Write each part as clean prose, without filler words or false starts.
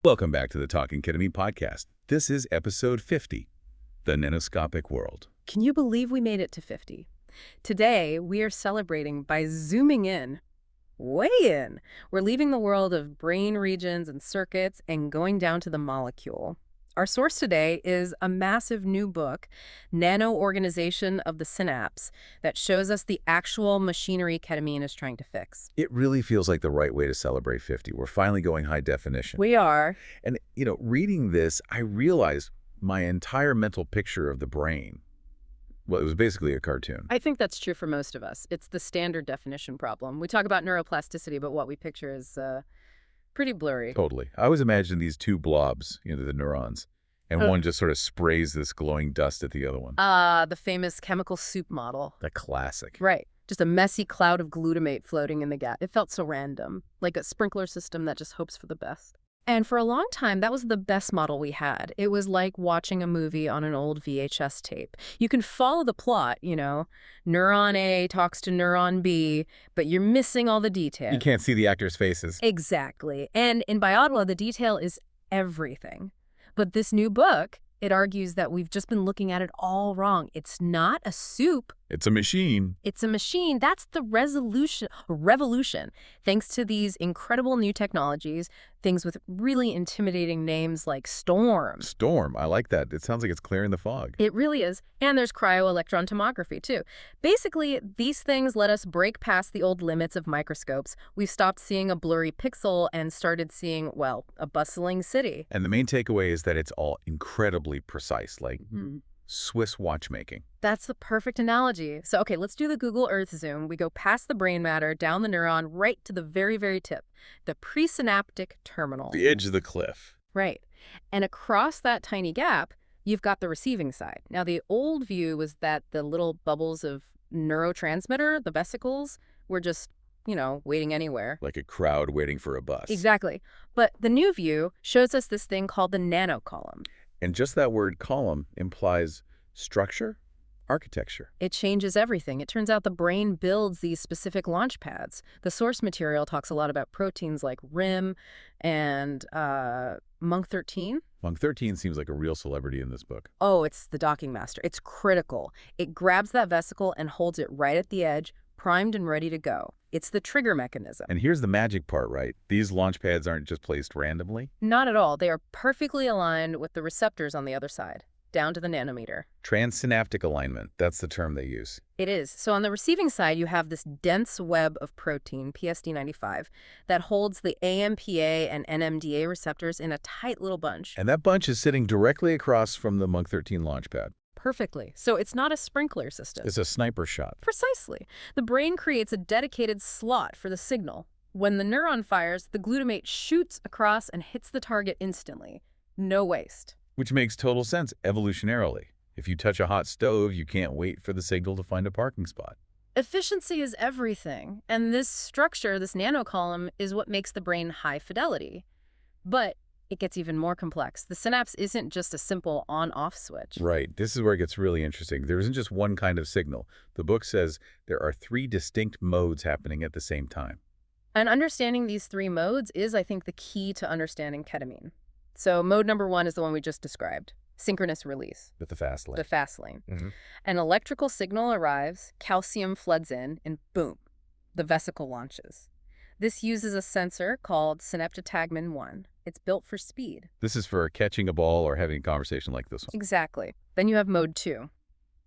Welcome back to the Talking Ketamine podcast. This is episode 50, The Nanoscopic World. Can you believe we made it to 50? Today, we are celebrating by zooming in, way in. We're leaving the world of brain regions and circuits and going down to the molecule. Our source today is a massive new book, Nano-Organization of the Synapse, that shows us the actual machinery ketamine is trying to fix. It really feels like the right way to celebrate 50. We're finally going high definition. We are. And, reading this, I realized my entire mental picture of the brain, well, it was basically a cartoon. I think that's true for most of us. It's the standard definition problem. We talk about neuroplasticity, but what we picture is pretty blurry. Totally. I always imagine these two blobs, the neurons, and one just sort of sprays this glowing dust at the other one. The famous chemical soup model. The classic. Right. Just a messy cloud of glutamate floating in the gap. It felt so random, like a sprinkler system that just hopes for the best. And for a long time, that was the best model we had. It was like watching a movie on an old VHS tape. You can follow the plot, Neuron A talks to neuron B, but you're missing all the details. You can't see the actors' faces. Exactly. And in Biodla, the detail is everything. But this new book, it argues that we've just been looking at it all wrong. It's not a soup. It's a machine. It's a machine. That's the revolution. Thanks to these incredible new technologies, things with really intimidating names like Storm. Storm. I like that. It sounds like it's clearing the fog. It really is. And there's cryo-electron tomography, too. Basically, these things let us break past the old limits of microscopes. We've stopped seeing a blurry pixel and started seeing, well, a bustling city. And the main takeaway is that it's all incredibly precise, like Swiss watchmaking. That's the perfect analogy. So, okay, let's do the Google Earth zoom. We go past the brain matter, down the neuron, right to the very, very tip, the presynaptic terminal. The edge of the cliff. Right. And across that tiny gap, you've got the receiving side. Now, the old view was that the little bubbles of neurotransmitter, the vesicles, were just, waiting anywhere. Like a crowd waiting for a bus. Exactly. But the new view shows us this thing called the nanocolumn. And just that word column implies structure, architecture. It changes everything. It turns out the brain builds these specific launch pads. The source material talks a lot about proteins like RIM and Monk13. Monk13 seems like a real celebrity in this book. Oh, it's the docking master. It's critical. It grabs that vesicle and holds it right at the edge, primed and ready to go. It's the trigger mechanism. And here's the magic part, right? These launch pads aren't just placed randomly. Not at all. They are perfectly aligned with the receptors on the other side, down to the nanometer. Trans-synaptic alignment, that's the term they use. It is. So on the receiving side, you have this dense web of protein, PSD95, that holds the AMPA and NMDA receptors in a tight little bunch. And that bunch is sitting directly across from the Monk13 launch pad. Perfectly. So it's not a sprinkler system. It's a sniper shot. Precisely. The brain creates a dedicated slot for the signal. When the neuron fires, the glutamate shoots across and hits the target instantly. No waste. Which makes total sense evolutionarily. If you touch a hot stove, you can't wait for the signal to find a parking spot. Efficiency is everything. And this structure, this nanocolumn, is what makes the brain high fidelity. But it gets even more complex. The synapse isn't just a simple on-off switch. Right. This is where it gets really interesting. There isn't just one kind of signal. The book says there are 3 distinct modes happening at the same time. And understanding these 3 modes is, I think, the key to understanding ketamine. So mode number 1 is the one we just described, synchronous release. With the fast lane. The fast lane. An electrical signal arrives, calcium floods in, and boom, the vesicle launches. This uses a sensor called synaptotagmin 1. It's built for speed. This is for catching a ball or having a conversation like this one. Exactly. Then you have mode 2,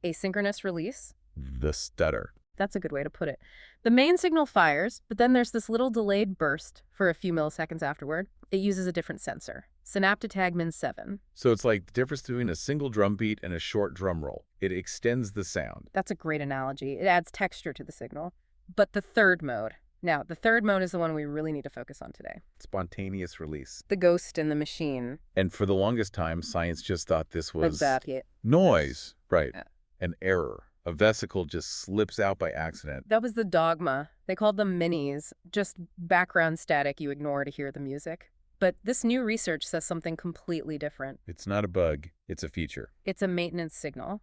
asynchronous release. The stutter. That's a good way to put it. The main signal fires, but then there's this little delayed burst for a few milliseconds afterward. It uses a different sensor, synaptotagmin 7. So it's like the difference between a single drum beat and a short drum roll. It extends the sound. That's a great analogy. It adds texture to the signal. But the third mode. Now, the third mode is the one we really need to focus on today. Spontaneous release. The ghost in the machine. And for the longest time, science just thought this was Exactly. noise. Right. An error. A vesicle just slips out by accident. That was the dogma. They called them minis, just background static you ignore to hear the music. But this new research says something completely different. It's not a bug, it's a feature. It's a maintenance signal.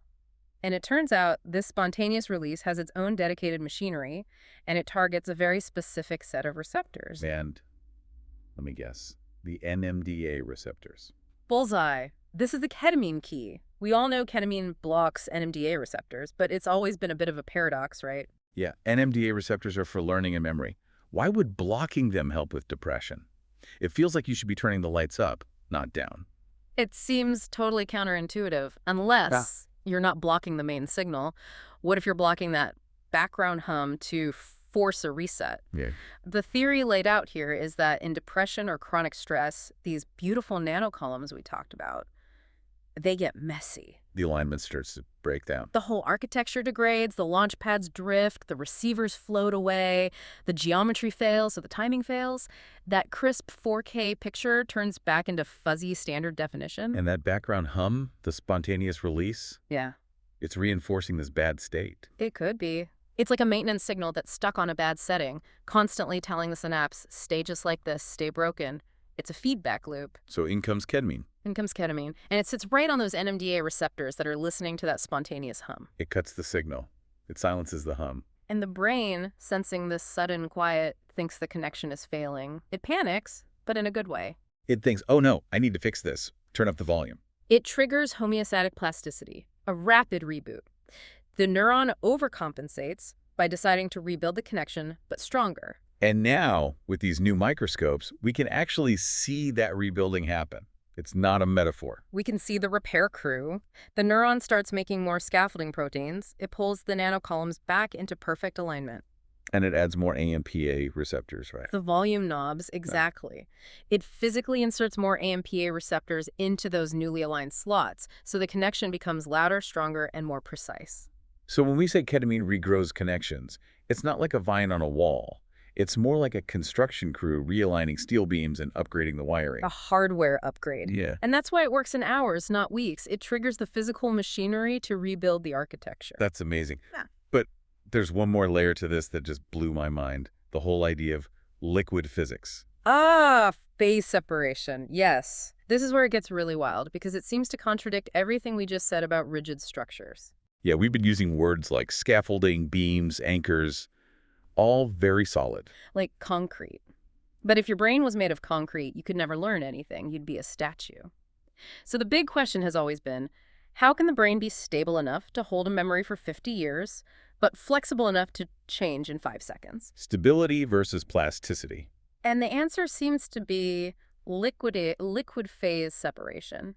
And it turns out this spontaneous release has its own dedicated machinery, and it targets a very specific set of receptors. And let me guess, The NMDA receptors. Bullseye. This is the ketamine key. We all know ketamine blocks NMDA receptors, but it's always been a bit of a paradox, right? Yeah, NMDA receptors are for learning and memory. Why would blocking them help with depression? It feels like you should be turning the lights up, not down. It seems totally counterintuitive, unless you're not blocking the main signal. What if you're blocking that background hum to force a reset? Yeah. The theory laid out here is that in depression or chronic stress, these beautiful nanocolumns we talked about, they get messy. The alignment starts to break down. The whole architecture degrades, the launch pads drift, the receivers float away, the geometry fails, so the timing fails. That crisp 4K picture turns back into fuzzy standard definition. And that background hum, the spontaneous release, Yeah, it's reinforcing this bad state. it could be. It's like a maintenance signal that's stuck on a bad setting, constantly telling the synapse, stay just like this, stay broken. It's a feedback loop. So in comes ketamine. In comes ketamine, and it sits right on those NMDA receptors that are listening to that spontaneous hum. It cuts the signal. It silences the hum. And the brain, sensing this sudden quiet, thinks the connection is failing. It panics, but in a good way. It thinks, oh no, I need to fix this. Turn up the volume. It triggers homeostatic plasticity, a rapid reboot. The neuron overcompensates by deciding to rebuild the connection, but stronger. And now, with these new microscopes, we can actually see that rebuilding happen. It's not a metaphor. We can see the repair crew. The neuron starts making more scaffolding proteins. It pulls the nanocolumns back into perfect alignment. And it adds more AMPA receptors, right? The volume knobs, exactly. It physically inserts more AMPA receptors into those newly aligned slots, so the connection becomes louder, stronger, and more precise. So when we say ketamine regrows connections, it's not like a vine on a wall. It's more like a construction crew realigning steel beams and upgrading the wiring. A hardware upgrade. Yeah. And that's why it works in hours, not weeks. It triggers the physical machinery to rebuild the architecture. That's amazing. Yeah. But there's one more layer to this that just blew my mind. The whole idea of liquid physics. Ah, phase separation. Yes. This is where it gets really wild because it seems to contradict everything we just said about rigid structures. Yeah, we've been using words like scaffolding, beams, anchors, all very solid. Like concrete. But if your brain was made of concrete, you could never learn anything. You'd be a statue. So the big question has always been, how can the brain be stable enough to hold a memory for 50 years, but flexible enough to change in 5 seconds? Stability versus plasticity. And the answer seems to be liquid phase separation.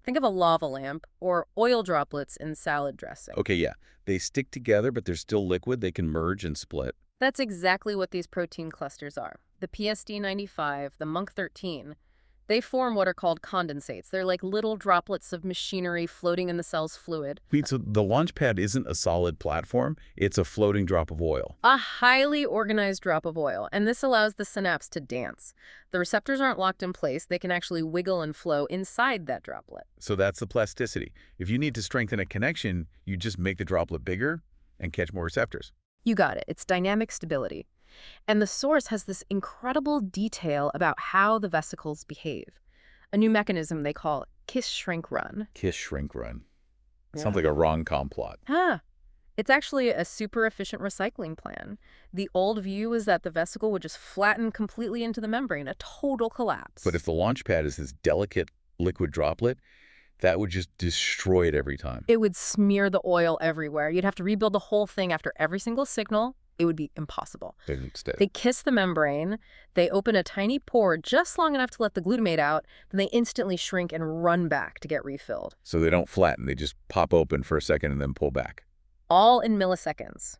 Think of a lava lamp or oil droplets in salad dressing. Okay, yeah. They stick together, but they're still liquid. They can merge and split. That's exactly what these protein clusters are. The PSD95, the MUNC13, they form what are called condensates. They're like little droplets of machinery floating in the cell's fluid. Wait, so the launch pad isn't a solid platform, it's a floating drop of oil. A highly organized drop of oil, and this allows the synapse to dance. The receptors aren't locked in place. They can actually wiggle and flow inside that droplet. So that's the plasticity. If you need to strengthen a connection, you just make the droplet bigger and catch more receptors. You got it. It's dynamic stability. And the source has this incredible detail about how the vesicles behave. A new mechanism they call kiss-shrink-run. Kiss-shrink-run. Yeah. Sounds like a rom-com plot. It's actually a super efficient recycling plan. The old view is that the vesicle would just flatten completely into the membrane, a total collapse. But if the launch pad is this delicate liquid droplet, that would just destroy it every time. It would smear the oil everywhere. You'd have to rebuild the whole thing after every single signal. It would be impossible. They kiss the membrane, they open a tiny pore just long enough to let the glutamate out, then they instantly shrink and run back to get refilled. So they don't flatten, they just pop open for a second and then pull back. All in milliseconds.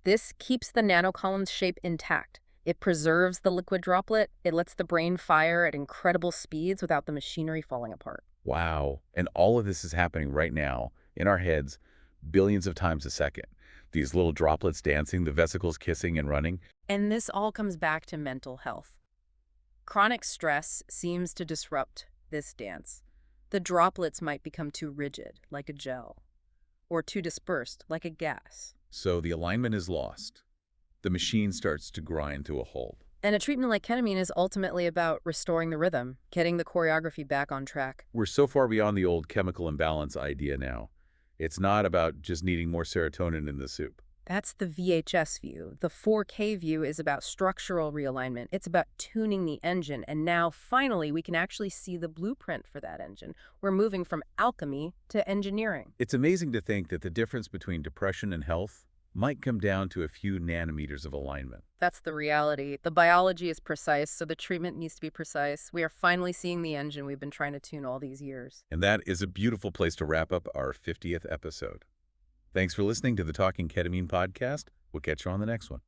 This keeps the nanocolumn's shape intact. It preserves the liquid droplet. It lets the brain fire at incredible speeds without the machinery falling apart. Wow. And all of this is happening right now in our heads billions of times a second. These little droplets dancing, the vesicles kissing and running. And this all comes back to mental health. Chronic stress seems to disrupt this dance. The droplets might become too rigid, like a gel, or too dispersed, like a gas. So the alignment is lost. The machine starts to grind to a halt. And a treatment like ketamine is ultimately about restoring the rhythm, getting the choreography back on track. We're so far beyond the old chemical imbalance idea now. It's not about just needing more serotonin in the soup. That's the VHS view. The 4K view is about structural realignment. It's about tuning the engine. And now, finally, we can actually see the blueprint for that engine. We're moving from alchemy to engineering. It's amazing to think that the difference between depression and health might come down to a few nanometers of alignment. That's the reality. The biology is precise, so the treatment needs to be precise. We are finally seeing the engine we've been trying to tune all these years. And that is a beautiful place to wrap up our 50th episode. Thanks for listening to the Talking Ketamine podcast. We'll catch you on the next one.